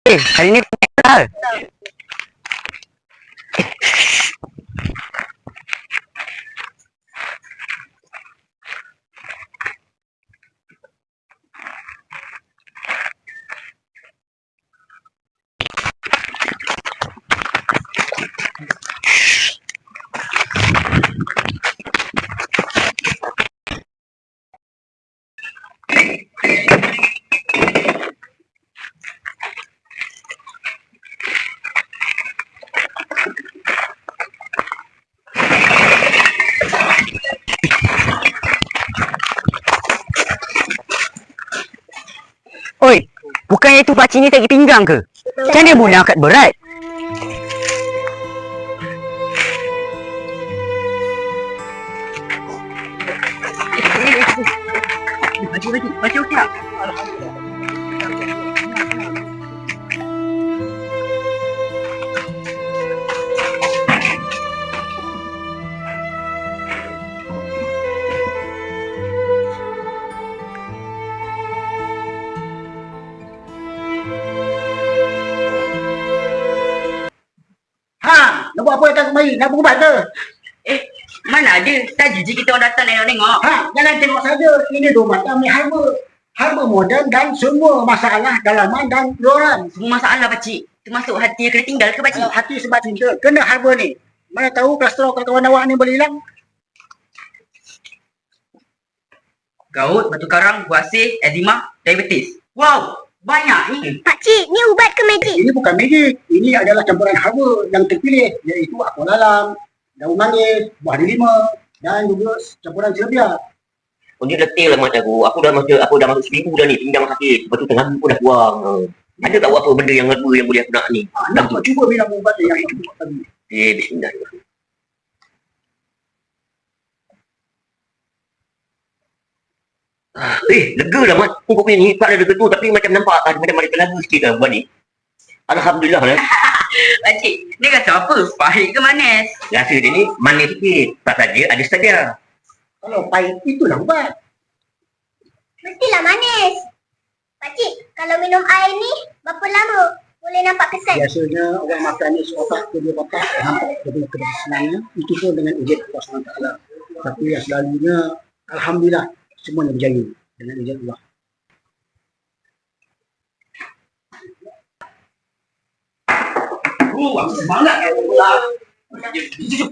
Hari ni lah. Oi, bukannya tu pakcik ni tak pergi pinggang ke? Macam mana boleh angkat berat? Baju okey tak? Nak buat apa datang kemari? Nak berubat ke? Mana ada? Tadi je kita orang datang tengok-tengok. Jangan tengok saja. Ini rumah kami harbor. Harbor moden dan semua masalah dalaman dan luaran. Semua masalah pakcik. Termasuk hati yang kena tinggal ke pakcik? Hati sebab cinta. Kena harbor ni. Mana tahu kolesterol kawan-kawan awak ni boleh hilang. Gaut, batu karang, buasir, eczema, diabetes. Wow, banyak ni. Pakcik, ni ubat ke magic? Ini bukan magic. Ini adalah campuran harbor yang terpilih. Iaitu aqua lalang, daun manggis, buah delima dan juga campuran serbia. Oh, dia letih lah macam aku. Aku dah masuk seminggu dah ni pinggang sakit. Lepas tu tengah aku dah buang. Ada tak apa benda yang herba yang boleh aku nak ni? Nak cuba minum ubat yang itu tadi. Bismillah. Lega lah Mat. Kau punya ni tak ada lega tu tapi macam nampak macam ada kelagu sikit lah buat ni. Alhamdulillah lah. Pakcik, dia kata apa? Pahit ke manis? Rasa dia ni manis sikit. Pasal dia ada stadia. Kalau pahit itulah ubat. Mestilah manis. Pakcik, kalau minum air ni, berapa lama boleh nampak kesan? Biasanya orang makan ni seotak ke 2 kotak nampak dengan kebersihannya. Itu pun dengan izin Allah SWT. Tapi yang selalunya, Alhamdulillah, semuanya berjaya dengan izin Allah. Aku semangat kan pula. Jom.